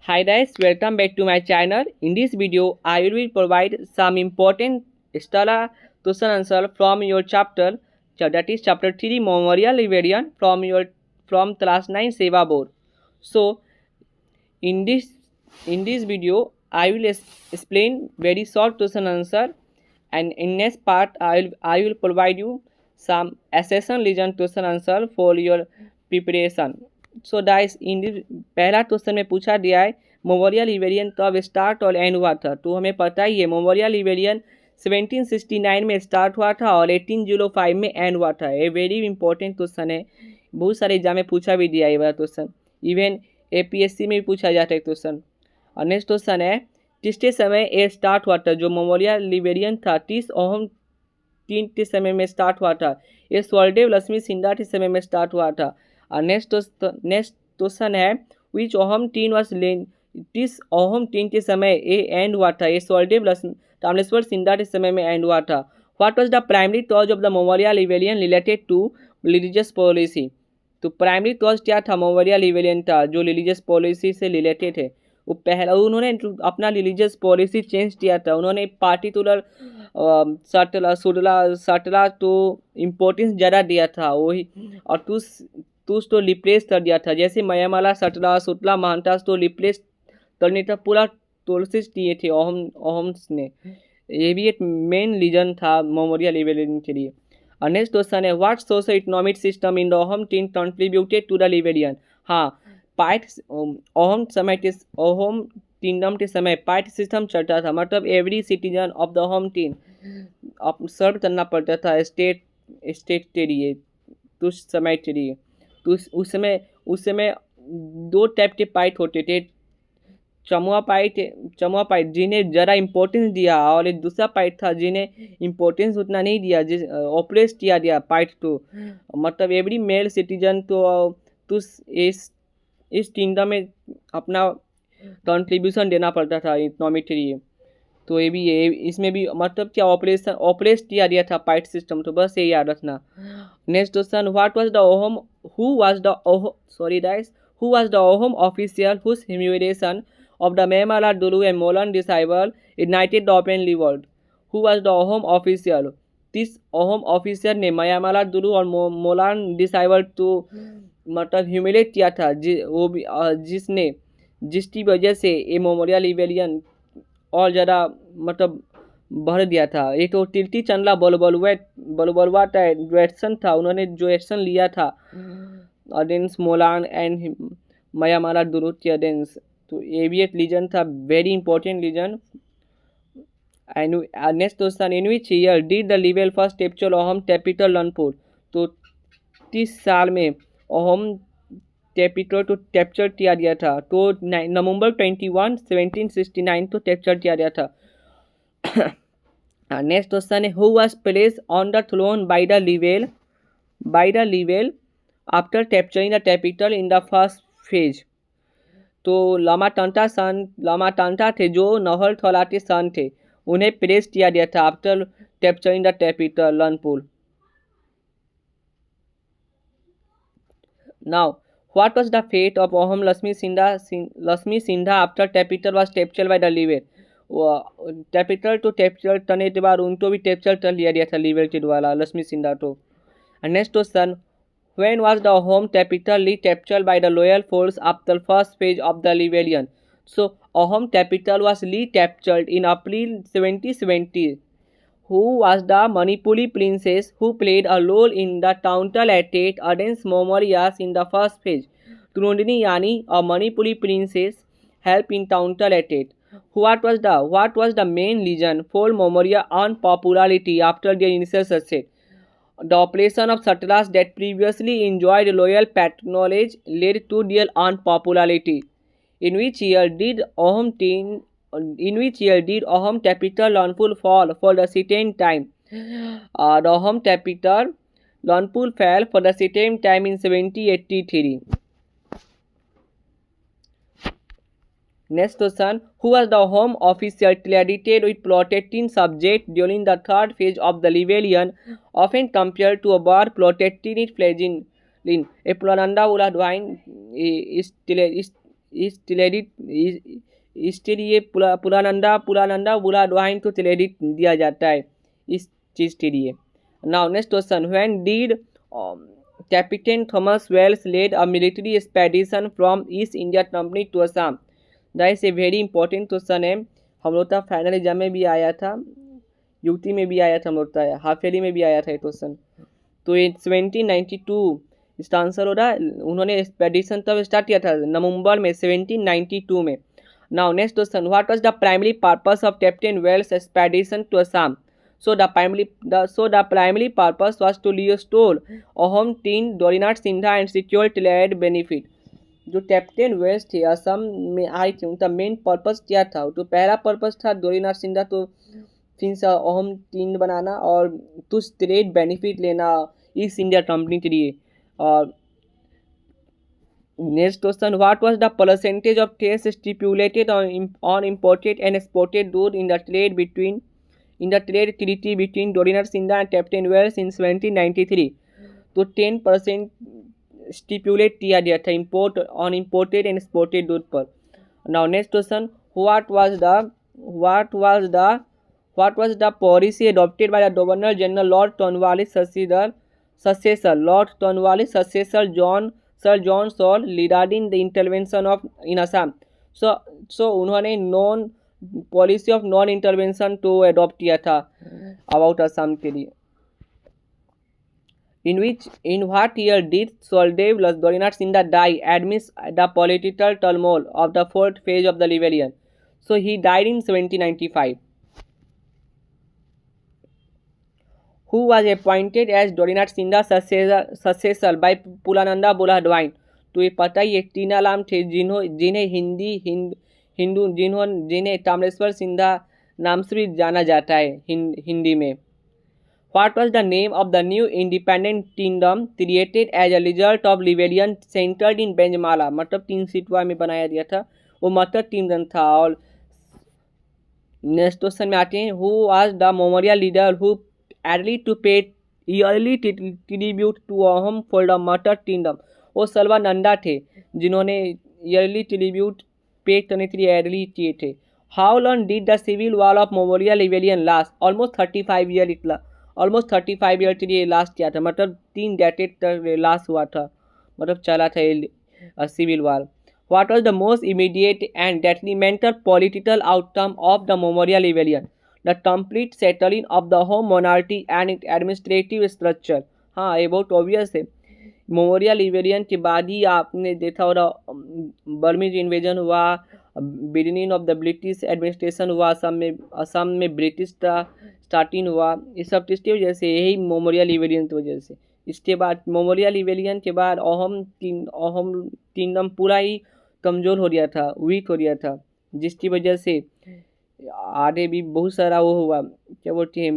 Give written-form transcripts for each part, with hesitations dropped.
Hi guys, welcome back to my channel. In this video, I will provide some important Stella question answer from your chapter, that is chapter 3 Memorial Librarian from class 9 Seva board. So in this video, I will explain very short question answer, and in next part I will provide you some accession region question answer for your preparation. So dice इन पहला question में पूछा गया है memorial लिबेरियन कब start और and हुआ था। तो हमें पता ही है मेमोरियल लिबेरियन 1769 में स्टार्ट हुआ था और 1805 में एंड हुआ था। ये वेरी इंपॉर्टेंट क्वेश्चन है, बहुत सारे एग्जाम में पूछा भी दिया ये वाला क्वेश्चन, इवन APSC में भी पूछा जाता है क्वेश्चन। और नेक्स्ट क्वेश्चन है किसके समय ये स्टार्ट हुआ था। जो मेमोरियल लिबेरियन था 30 ओहम 3 के समय में स्टार्ट हुआ था। ये स्वरदेव लक्ष्मी सिंधा के समय में स्टार्ट हुआ था। और नेक्स्ट क्वेश्चन है विच ओहम 3 वर्ष 30 ओहम 3 के समय ये एंड हुआ था। ये स्वरदेव रामेश्वर सिंधा के समय में एंड हुआ था। What was the primary cause of the Moamoria rebellion related to religious policy. तो प्राइमरी कॉज क्या था मेमोरियल लिबेरियन का जो रिलीजियस पॉलिसी से रिलेटेड है। वो पहला उन्होंने अपना रिलीजियस पॉलिसी चेंज किया था। उन्होंने पार्टिकुलर सटला तो इम्पोर्टेंस ज़्यादा दिया था वही, और तुस तो रिप्लेस कर दिया था। जैसे मयामाला सटला सुतला महंतास तो रिप्लेस करने का पूरा कोशिश किए थे ओहम्स ने। ये भी एक मेन रीजन था मेमोरियल लिबेरियन के लिए। और नेक्स्ट क्वेश्चन है what social economic system in the Ahom team contributed to the rebellion. हाँ, पाइट ओहम समय के ओहम किंगडम के समय पाइट सिस्टम चलता था, मतलब every citizen of the Ahom team serve करना पड़ता था स्टेट के लिए उस समय के लिए। तो उस समय 2 टाइप के पाइट होते थे, चमुआ पाइट जिन्हें ज़रा इम्पोर्टेंस दिया, और एक दूसरा पाइट था जिन्हें इम्पोर्टेंस उतना नहीं दिया, जिस ऑपरेस किया गया पाइट तो, मतलब एवरी मेल सिटीजन तो इस किंगडम में अपना कंट्रीब्यूशन देना पड़ता था इकोनॉमी के लिए। तो ये भी है, इसमें भी मतलब क्या ऑपरेट किया गया था पाइट सिस्टम। तो बस ये याद रखना। Next question what was the Ahom who was the Ahom official whose humiliation of the Memala Dulu and Molan disciple ignited the openly world. Who was the Ohom official? This Ohom official ने मयामाला दुलू और मोलान disciple तो मतलब humiliate किया था, वो भी जिसकी वजह से ये मेमोरियल लिबेरियन और ज़्यादा मतलब बढ़ दिया था। ये तो तिल्ती चंदला बलबलवा का एक्शन था, उन्होंने जो एक्शन लिया था अगेंस्ट मोलान एंड मयामाला दुलू के अगेंस्ट। तो ये भी एक रीजन था, very important reason. And next question in which year did the rebels first capture Ahom capital Rangpur. तो 30 साल में ओहम कैपिटल तो कैप्चर किया गया था। तो नवंबर 21 1769 तो कैप्चर किया गया था। नेक्स्ट क्वेश्चन है who was placed on the throne by the rebels after capturing the capital in the first phase. तो लामा टांटा थे जो नहल थौला के सन थे, उन्हें प्रेस किया गया था after capturing the capital Rangpur. Now what was the fate of Ahom Lakshmi Singha after capital was captured by the rebels. Capital तो कैप्चर करने के बाद उनको भी कैप्चर कर लिया गया था लिबेल के द्वारा लक्ष्मी सिंधा तो। Next question when was the home capital recaptured by the loyal force after the first phase of the rebellion. So Ahom capital was recaptured in April 1770. Who was the Manipuri princess who played a role in the counter-attack against Mauryaas in the first phase. Trundini Yani, a Manipuri princess, helped in counter-attack. What was the main reason for Maurya unpopularity after their initial success? The operation of Satras that previously enjoyed loyal patronage led to their unpopularity. In which year did Ahom capital Ranpur fall for the second time? The Ahom capital Ranpur fell for the second time in 1783. Next question, who was the home official credited with protecting subjects during the third phase of the rebellion, often compared to a war protecting it flagellin. Eplananda Uladwine is still ये पुलानंदा बुलाडोहाइन तो credit दिया जाता है इस चीज़ के लिए। Now next question, when did captain Thomas Wells led a military expedition from East India Company to Assam? That is a very important question है, हम लोग का फाइनल एग्जाम में भी आया था, यूटी में भी आया था, हम लोग का हाफ ईयरली में भी आया था ये क्वेश्चन। तो ये 1792 इसका आंसर हो रहा है। उन्होंने एक्सपेडिशन तब स्टार्ट किया था नवंबर में 1792 में। Now next question, what was the primary purpose of captain Wells expedition to Assam? So the primary purpose was to restore Ahom Tin, Dorinath Singha and secure trade benefit. जो कैप्टन वेल्स थे असम में आए थे, उनका मेन पर्पस क्या था? तो पहला पर्पस था डोरीनाथ सिंधा तो फिर से अहम तीन बनाना और कुछ ट्रेड बेनिफिट लेना ईस्ट इंडिया कंपनी के लिए। और next question, what was the percentage of tax stipulated on imported and exported good in the trade treaty between Gaurinath Singha and captain Welsh in 1793? तो 10% स्टिपुलेट किया गया था इम्पोर्टेड एंड एक्सपोर्टेड गुड पर। Now next question, what was the policy adopted by the governor general lord Cornwallis successor sir John Shore regarding the intervention of इन असम? सो उन्होंने policy of non intervention तो adopt किया था about Assam के लिए। In what year did Soldev Dorinath Singha die amidst the political turmoil of the fourth phase of the rebellion? So he died in 1795. Who was appointed as Dorinath Singha's successor by Pulananda Buladwain? तो ये पता ही एक तीन नाम थे जिन्हें ताम्रेश्वर सिंधा नाम से भी जाना जाता है हिंदी में। What was the name of the new independent kingdom created as a result of rebellion centered in Benjamala? मतलब 3 सीटवा में बनाया गया था, वो मटर किंगडम था। और नेक्स्ट क्वेश्चन में आते हैं, who was the Moamoria leader who agree to pay yearly tribute to Ahom for the Matak kingdom? वो सर्वानंदा थे जिन्होंने ईयरली ट्रिब्यूट पे करने के लिए एग्री किए थे। How long did the civil war of Moamoria rebellion last? Almost 35 year के लिए लास्ट किया था, मतलब 3 डेकेड तक लास्ट हुआ था, मतलब चला था ये civil war. What was the most immediate and detrimental political outcome of the Moamoria rebellion? The complete settling of the Ahom monarchy and it administrative structure. हाँ, ये बहुत ऑब्वियस है। मेमोरियल रिबेलियन के बाद ही आपने देखा होगा बर्मीज इन्वेजन हुआ, beginning of the British administration हुआ, असम में ब्रिटिश का स्टार्टिंग हुआ, ये सब किसकी वजह से? यही मेमोरियल रिबेलियन की वजह से। इसके बाद मेमोरियल रिबेलियन के बाद अहम किंगडम पूरा ही कमज़ोर हो गया था, वीक हो गया था, जिसकी वजह से आगे भी बहुत सारा वो हुआ, क्या बोलते हैं,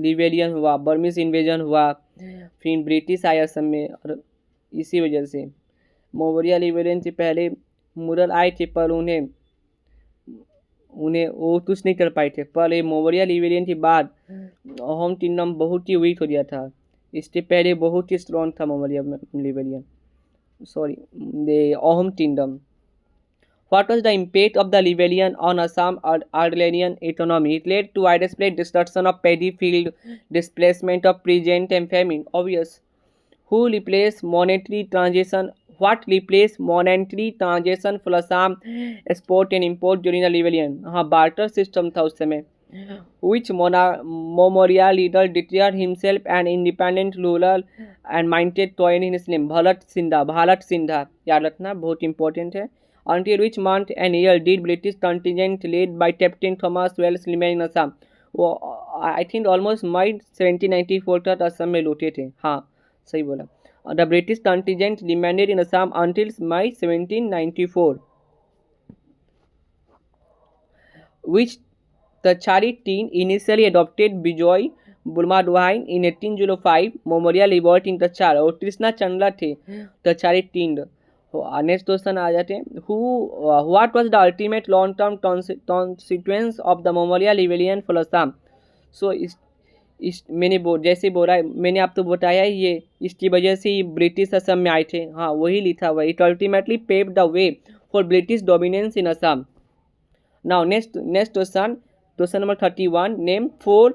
रिबेलियन हुआ, बर्मीज इन्वेजन हुआ, फिर ब्रिटिश आया असम में, और इसी वजह से मेमोरियल रिबेलियन से पहले मुगल आए थे, पर उन्हें वो कुछ नहीं कर पाए थे। पर ये मेमोरियल रिबेलियन के बाद अहम किंगडम बहुत ही वीक हो गया था, इसके पहले बहुत ही स्ट्रॉन्ग था मेमोरियल रिबेलियन, सॉरी द अहम kingdom. What was the impact of the rebellion on Assam agrarian economy? It led to widespread destruction of paddy field, displacement of peasant and famine. Obvious. Who replaced monetary transaction? What replaced monetary transaction for Assam export and import during the rebellion? हाँ, barter system था उस समय। Which memorial leader declared himself an independent ruler and minded to in his name? Bharat सिंधा, याद रखना, बहुत important है। Until which month and year did British contingent led by Captain Thomas Wells remain in Assam? वो I think almost May 1794 तक असम में लौटे थे। हाँ, सही बोला। The British contingent remained in Assam until May 1794. Which Tachari teen initially adopted Bijoy Burmaduhain in 1805 Memorial Revolt in Tachar, और कृष्णा चंद्रा थे तचारी टीन। नेक्स्ट क्वेश्चन आ जाते हैं, what was the ultimate long term consequence of the Moamoria rebellion for Assam? So मैंने आपको बताया ये इसकी वजह से ही ब्रिटिश असम में आए थे। हाँ, वही लिखा हुआ, it ultimately paved the way for British dominance in Assam. Now next question number 31. Name four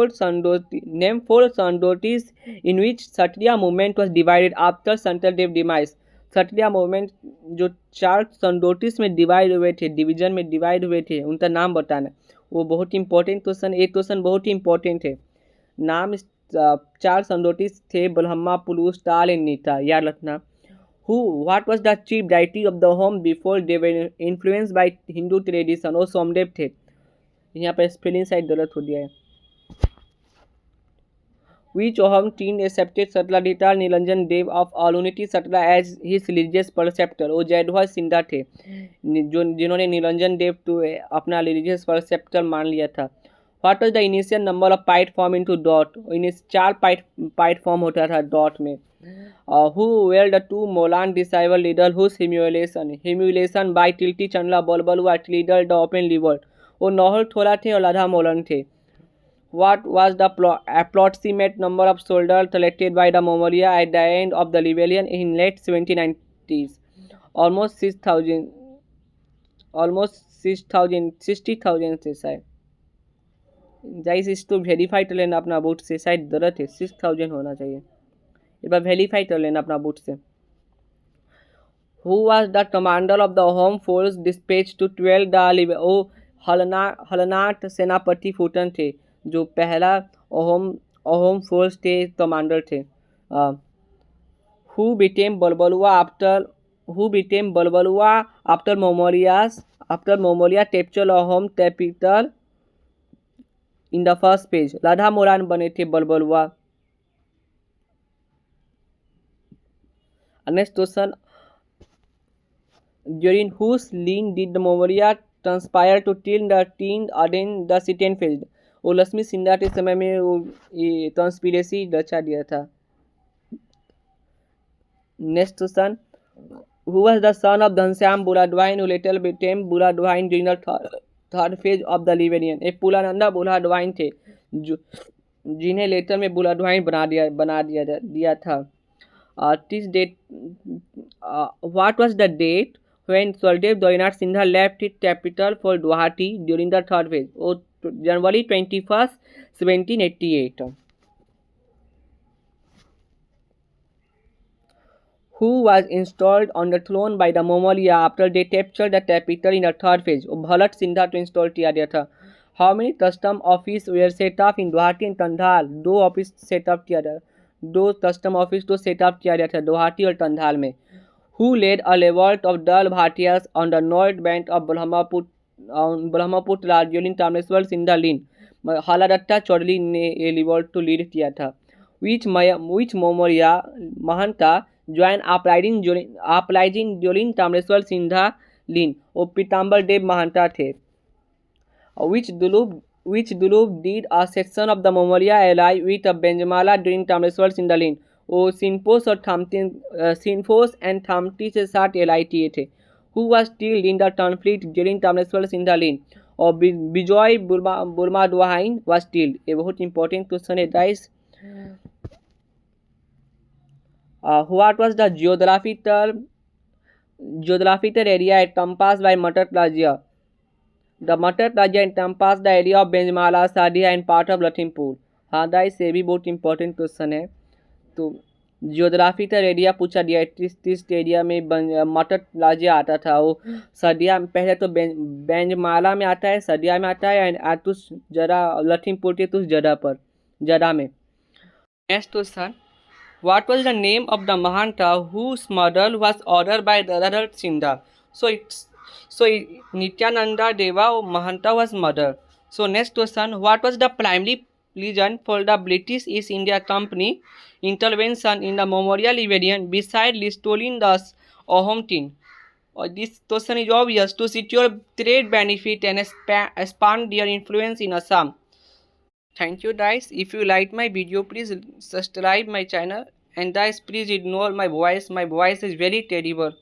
Sandotis in which Kshatriya movement was divided after Santaldev demise. Kshatriya movement जो 4 संडोटिस में डिवीजन में डिवाइड हुए थे, उनका नाम बताना। वो बहुत इंपॉर्टेंट क्वेश्चन, एक क्वेश्चन बहुत ही इंपॉर्टेंट है। नाम 4 संडोटिस थे, ब्रह्मा, पुलुस, ताल एंड नीता, याद रखना। What was the chief deity of the home before they were influenced by Hindu tradition? वो सोमदेव थे। यहाँ पर स्पेलिंग साइड गलत हो गया है। Which Ahom teen accepted Satladhita Nilanjan Dev of Aluniti Satla as his religious preceptor? वो जयध्वज सिंधा थे जिन्होंने निरंजन देव को अपना रिलीजियस preceptor मान लिया था। What was the initial number of pied form into dot? 4 pied form होता था dot में। Who were the 2 Molan disciple leader whose humiliation by Tilti Chandla Balbalu at leader the open revolt? वो नौहल थोड़ा थे और राधा मोलन थे। What was the approximate number of soldiers selected by the Momoria at the end of the rebellion in late 1790s? Almost 6,000 60,000 से शायद। Guys इसको verify कर लेना अपना बुक से, शायद गलत है, 6,000 होना चाहिए। एक बार वेरीफाई कर लेना अपना बुक से। Who was the commander of the home force dispatched to 12 the ओ हलनाट सेनापति फूटन थे जो पहला अहोम फोर्स के कमांडर थे। Who became Balbalua after Momoria captured Ahom capital in the first page? Radha Moran बने थे बलबलुआ। Next question, during whose reign did the Momoria conspire to kill the king against the Sittenfeld? वो लक्ष्मी सिंधा के समय में वो ये कॉन्स्पिरेसी रचा दिया था। Next question, who was the son of Ghanashyam Burhagohain who later became Burhagohain during the third phase of the rebellion? एक पुलानंदा बुलाडवाइन थे जो जिन्हें लेटर में बुलाडवाइन बना दिया था। This date what was the date when Swaldev Doinath Singha left his capital for Guwahati during the third phase? January 21st, 1788. Who was installed on the throne by the Momoria after they captured the capital in the third phase? भलट सिंधा को install किया गया था। How many custom office were set up in Guwahati and Tandhal? 2 office setup किया गया, 2 custom office को setup किया गया था गुवाहाटी और तंधाल में। Who led a revolt of Dal Bhatiyas on the north bank of Brahmaputra during Tameshwar सिंधा लीन? हालादत्ता चौधरी ने ये रिवोल्ट को लीड किया था। Which Momoria Mahanta joined uprising during Tameshwar सिंधा लीन? वो पीताम्बर देव महंता थे। Which Dulup did a section of the Momoria ally with a Benjamala during Tameshwar सिंधा लीन? वो सिंफोस and थामती से साथ एलाई किए थे। Who was killed in the conflict during Tameshwar सिंधा लीन? और बिजॉय बुर्माडवाइन was killed। ये बहुत इंपॉर्टेंट क्वेश्चन है guys. What was the geographical area encompassed by Matar Plazia? The Matar Plazia encompassed the area of Benjamala, Sadia and part of Lakhimpur। हाँ guys ये भी बहुत important question है। तो जियोग्राफिकल एरिया पूछा गया, किस एरिया में मटर प्लाजिया आता था? वो सदिया पहले तो बेंजमाला में आता है, सदिया में आता है एंड आतुस जरा लखीमपुर के तुस जरा में। Next question, what was the name of the Mahanta whose murder was ordered by Gadadhar Singha? So Nityananda Deva Mahanta was murder. So next question, what was the primary reason for the British East India Company intervention in the Memorial Rebellion besides restoring the Ahom king? This question is obvious: to secure trade benefit and expand their influence in Assam. Thank you guys. If you like my video, please subscribe my channel, and guys please ignore my voice. My voice is very terrible.